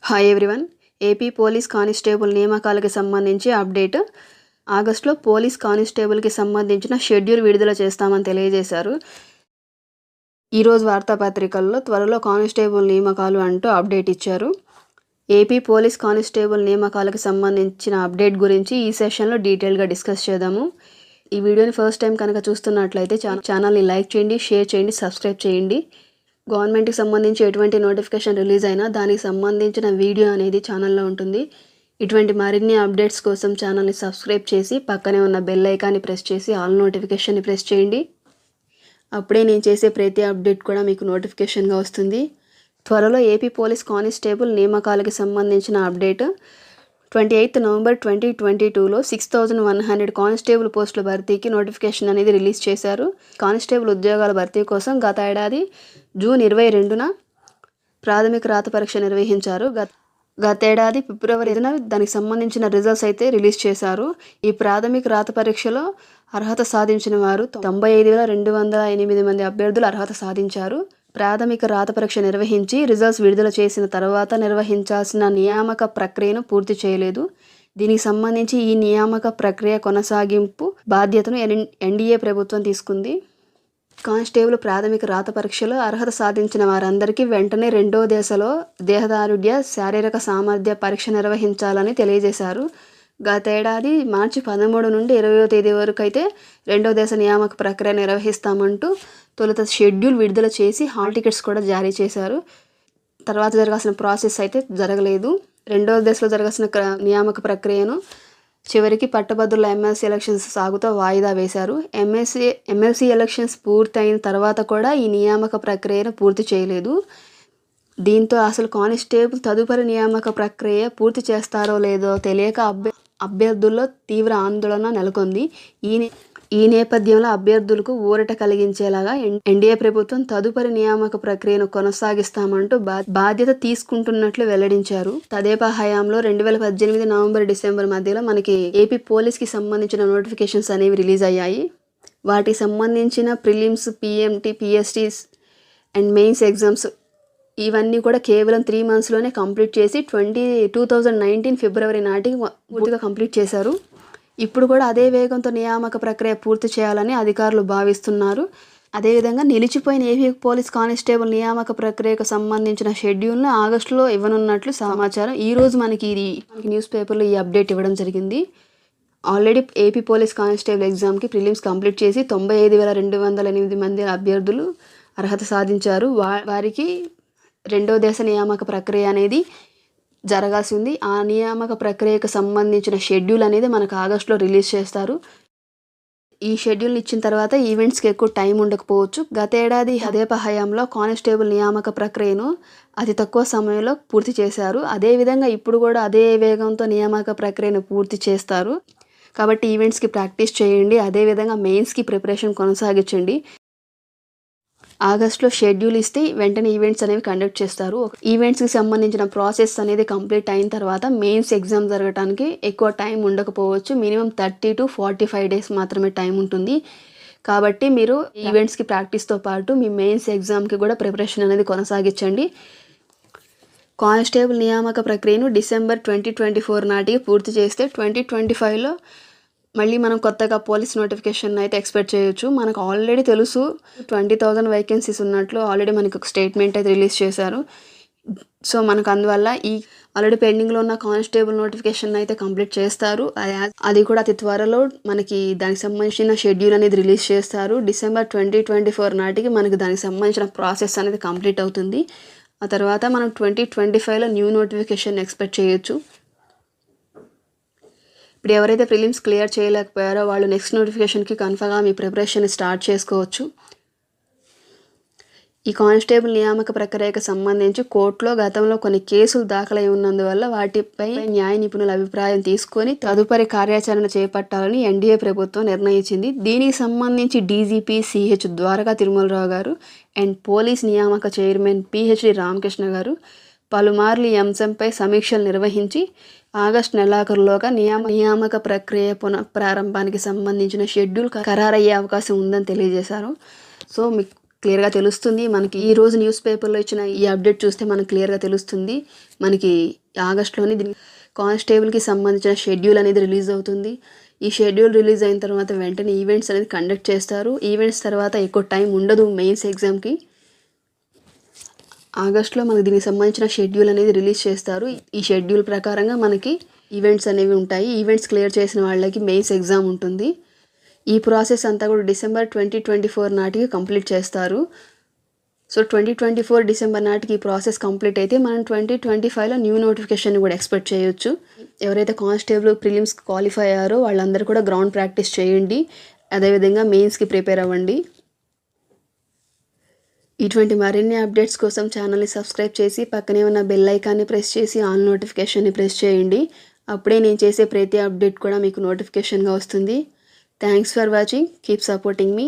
Hi everyone. AP police constable నియామకాలకు సంబంధించి update. ఆగస్టులో పోలీస్ కానిస్టేబుల్కి సంబంధించిన షెడ్యూల్ విడుదల చేస్తామని తెలియజేశారు. ఈరోజు వార్తాపత్రికల్లో త్వరలో కానిస్టేబుల్ నియామకాలు అంటూ అప్డేట్ ఇచ్చారు. ఏపీ పోలీస్ కానిస్టేబుల్ నియామకాలకు సంబంధించిన అప్డేట్ గురించి ఈ సెషన్లో డీటెయిల్గా డిస్కస్ చేద్దాము. ఈ వీడియోని ఫస్ట్ టైం కనుక చూస్తున్నట్లయితే ఛానల్ని లైక్ చేయండి, షేర్ చేయండి, సబ్స్క్రైబ్ చేయండి. గవర్నమెంట్కి సంబంధించి ఎటువంటి నోటిఫికేషన్ రిలీజ్ అయినా దానికి సంబంధించిన వీడియో అనేది ఛానల్లో ఉంటుంది. ఇటువంటి మరిన్ని అప్డేట్స్ కోసం ఛానల్ని సబ్స్క్రైబ్ చేసి పక్కనే ఉన్న బెల్ ఐకాన్ని ప్రెస్ చేసి ఆల్ నోటిఫికేషన్ని ప్రెస్ చేయండి. అప్పుడే నేను చేసే ప్రతి అప్డేట్ కూడా మీకు నోటిఫికేషన్గా వస్తుంది. త్వరలో ఏపీ పోలీస్ కానిస్టేబుల్ నియామకాలకి సంబంధించిన అప్డేట్. 28 నవంబర్ 2022లో 6100 కానిస్టేబుల్ పోస్టుల భర్తీకి నోటిఫికేషన్ అనేది రిలీజ్ చేశారు. కానిస్టేబుల్ ఉద్యోగాల భర్తీ కోసం గత ఏడాది జూన్ 22న ప్రాథమిక రాత పరీక్ష నిర్వహించారు. గతేడాది ఫిబ్రవరి 5న దానికి సంబంధించిన రిజల్ట్స్ అయితే రిలీజ్ చేశారు. ఈ ప్రాథమిక రాత పరీక్షలో అర్హత సాధించిన వారు 95,208 మంది అభ్యర్థులు అర్హత సాధించారు. ప్రాథమిక రాత పరీక్ష నిర్వహించి రిజల్ట్స్ విడుదల చేసిన తర్వాత నిర్వహించాల్సిన నియామక ప్రక్రియను పూర్తి చేయలేదు. దీనికి సంబంధించి ఈ నియామక ప్రక్రియ కొనసాగింపు బాధ్యతను ఎన్డీఏ ప్రభుత్వం తీసుకుంది. కానిస్టేబుల్ ప్రాథమిక రాత పరీక్షలో అర్హత సాధించిన వారందరికీ వెంటనే రెండో దశలో దేహదారుఢ్య శారీరక సామర్థ్య పరీక్ష నిర్వహించాలని తెలియజేశారు. గతేడాది మార్చి 13 నుండి 20వ తేదీ వరకు అయితే రెండో దశ నియామక ప్రక్రియ నిర్వహిస్తామంటూ తొలుత షెడ్యూల్ విడుదల చేసి హాల్ టికెట్స్ కూడా జారీ చేశారు. తర్వాత జరగాల్సిన ప్రాసెస్ అయితే జరగలేదు. రెండో దశలో జరగాల్సిన నియామక ప్రక్రియను చివరికి పట్టభద్రుల ఎమ్మెల్సీ ఎలక్షన్స్ సాగుతూ వాయిదా వేశారు. ఎమ్మెల్సీ ఎలక్షన్స్ పూర్తయిన తర్వాత కూడా ఈ నియామక ప్రక్రియను పూర్తి చేయలేదు. దీంతో అసలు కానిస్టేబుల్ తదుపరి నియామక ప్రక్రియ పూర్తి చేస్తారో లేదో తెలియక అభ్యర్థుల్లో తీవ్ర ఆందోళన నెలకొంది. ఈ నేపథ్యంలో అభ్యర్థులకు ఊరట కలిగించేలాగా ఎన్డీఏ ప్రభుత్వం తదుపరి నియామక ప్రక్రియను కొనసాగిస్తామంటూ బాధ్యత తీసుకుంటున్నట్లు వెల్లడించారు. తదేపా హయాంలో 2018 నవంబర్ డిసెంబర్ మధ్యలో మనకి ఏపీ పోలీస్కి సంబంధించిన నోటిఫికేషన్స్ అనేవి రిలీజ్ అయ్యాయి. వాటికి సంబంధించిన prelims, PMT, PSTs and mains exams ఇవన్నీ కూడా కేవలం 3 monthsలోనే కంప్లీట్ చేసి 2019 ఫిబ్రవరి నాటికి పూర్తిగా కంప్లీట్ చేశారు. ఇప్పుడు కూడా అదే వేగంతో నియామక ప్రక్రియ పూర్తి చేయాలని అధికారులు భావిస్తున్నారు. అదేవిధంగా నిలిచిపోయిన ఏపీ పోలీస్ కానిస్టేబుల్ నియామక ప్రక్రియకు సంబంధించిన షెడ్యూల్ను ఆగస్టులో ఇవ్వనున్నట్లు సమాచారం. ఈరోజు మనకి న్యూస్ పేపర్లో ఈ అప్డేట్ ఇవ్వడం జరిగింది. ఆల్రెడీ ఏపీ పోలీస్ కానిస్టేబుల్ ఎగ్జామ్కి ప్రిలిమ్స్ కంప్లీట్ చేసి 95,208 మంది అభ్యర్థులు అర్హత సాధించారు. వారికి రెండో దశ నియామక ప్రక్రియ అనేది జరగాల్సి ఉంది. ఆ నియామక ప్రక్రియకు సంబంధించిన షెడ్యూల్ అనేది మనకు ఆగస్టులో రిలీజ్ చేస్తారు. ఈ షెడ్యూల్ ఇచ్చిన తర్వాత ఈవెంట్స్కి ఎక్కువ టైం ఉండకపోవచ్చు. గతేడాది అదేపా హయాంలో కానిస్టేబుల్ నియామక ప్రక్రియను అతి తక్కువ సమయంలో పూర్తి చేశారు. అదేవిధంగా ఇప్పుడు కూడా అదే వేగంతో నియామక ప్రక్రియను పూర్తి చేస్తారు. కాబట్టి ఈవెంట్స్కి ప్రాక్టీస్ చేయండి. అదేవిధంగా మెయిన్స్కి ప్రిపరేషన్ కొనసాగించండి. ఆగస్టులో షెడ్యూల్ ఇస్తే వెంటనే ఈవెంట్స్ అనేవి కండక్ట్ చేస్తారు. ఈవెంట్స్కి సంబంధించిన ప్రాసెస్ అనేది కంప్లీట్ అయిన తర్వాత మెయిన్స్ ఎగ్జామ్ జరగడానికి ఎక్కువ టైం ఉండకపోవచ్చు. మినిమం 30 to 45 days మాత్రమే టైం ఉంటుంది. కాబట్టి మీరు ఈవెంట్స్కి ప్రాక్టీస్తో పాటు మీ మెయిన్స్ ఎగ్జామ్కి కూడా ప్రిపరేషన్ అనేది కొనసాగించండి. కానిస్టేబుల్ నియామక ప్రక్రియను డిసెంబర్ 2024 నాటికి పూర్తి చేస్తే 2025లో మళ్ళీ మనం కొత్తగా పోలీస్ నోటిఫికేషన్ అయితే ఎక్స్పెక్ట్ చేయొచ్చు. మనకు ఆల్రెడీ తెలుసు 20,000 వేకెన్సీస్ ఉన్నట్లు ఆల్రెడీ మనకి ఒక స్టేట్మెంట్ అయితే రిలీజ్ చేశారు. సో మనకు అందువల్ల ఈ ఆల్రెడీ పెండింగ్లో ఉన్న కానిస్టేబుల్ నోటిఫికేషన్ అయితే కంప్లీట్ చేస్తారు. అది కూడా అతి త్వరలో మనకి దానికి సంబంధించిన షెడ్యూల్ అనేది రిలీజ్ చేస్తారు. డిసెంబర్ 2024 నాటికి మనకి దానికి సంబంధించిన ప్రాసెస్ అనేది కంప్లీట్ అవుతుంది. ఆ తర్వాత మనం 2025లో న్యూ నోటిఫికేషన్ ఎక్స్పెక్ట్ చేయొచ్చు. ఇప్పుడు ఎవరైతే ప్రిలిమ్స్ క్లియర్ చేయలేకపోయారో వాళ్ళు నెక్స్ట్ నోటిఫికేషన్కి కన్ఫర్మ్గా మీ ప్రిపరేషన్ స్టార్ట్ చేసుకోవచ్చు. ఈ కానిస్టేబుల్ నియామక ప్రక్రియకు సంబంధించి కోర్టులో గతంలో కొన్ని కేసులు దాఖలై ఉన్నందువల్ల వాటిపై న్యాయ నిపుణుల అభిప్రాయం తీసుకొని తదుపరి కార్యాచరణ చేపట్టాలని ఎన్డీఏ ప్రభుత్వం నిర్ణయించింది. దీనికి సంబంధించి డీజీపీ సిహెచ్ ద్వారకా తిరుమలరావు గారు అండ్ పోలీస్ నియామక చైర్మన్ పిహెచ్డి రామకృష్ణ గారు పలుమార్లు ఈ అంశంపై సమీక్షలు నిర్వహించి ఆగస్టు నెలాఖరులోగా నియామక ప్రక్రియ పునఃప్రారంభానికి సంబంధించిన షెడ్యూల్ ఖరారయ్యే అవకాశం ఉందని తెలియజేశారు. సో మీకు క్లియర్గా తెలుస్తుంది. మనకి ఈరోజు న్యూస్ పేపర్లో ఇచ్చిన ఈ అప్డేట్ చూస్తే మనకు క్లియర్గా తెలుస్తుంది. మనకి ఆగస్టులోని కానిస్టేబుల్కి సంబంధించిన షెడ్యూల్ అనేది రిలీజ్ అవుతుంది. ఈ షెడ్యూల్ రిలీజ్ అయిన తర్వాత వెంటనే ఈవెంట్స్ అనేది కండక్ట్ చేస్తారు. ఈవెంట్స్ తర్వాత ఎక్కువ టైం ఉండదు మెయిన్స్ ఎగ్జామ్కి. ఆగస్టులో మనకి దీనికి సంబంధించిన షెడ్యూల్ అనేది రిలీజ్ చేస్తారు. ఈ షెడ్యూల్ ప్రకారంగా మనకి ఈవెంట్స్ అనేవి ఉంటాయి. ఈవెంట్స్ క్లియర్ చేసిన వాళ్ళకి మెయిన్స్ ఎగ్జామ్ ఉంటుంది. ఈ ప్రాసెస్ అంతా కూడా డిసెంబర్ 2024 నాటికి కంప్లీట్ చేస్తారు. సో 2024 డిసెంబర్ నాటికి ఈ ప్రాసెస్ కంప్లీట్ అయితే మనం 2025లో న్యూ నోటిఫికేషన్ కూడా ఎక్స్పెక్ట్ చేయొచ్చు. ఎవరైతే కానిస్టేబుల్ ప్రిలిమ్స్ క్వాలిఫై అయ్యారో వాళ్ళందరూ కూడా గ్రౌండ్ ప్రాక్టీస్ చేయండి. అదేవిధంగా మెయిన్స్కి ప్రిపేర్ అవ్వండి. ఇటువంటి మరిన్ని అప్డేట్స్ కోసం ఛానల్ని సబ్స్క్రైబ్ చేసి పక్కనే ఉన్న బెల్ ఐకాన్ని ప్రెస్ చేసి ఆల్ నోటిఫికేషన్ని ప్రెస్ చేయండి. అప్పుడే నేను చేసే ప్రతి అప్డేట్ కూడా మీకు నోటిఫికేషన్గా వస్తుంది. Thanks for watching. Keep supporting me.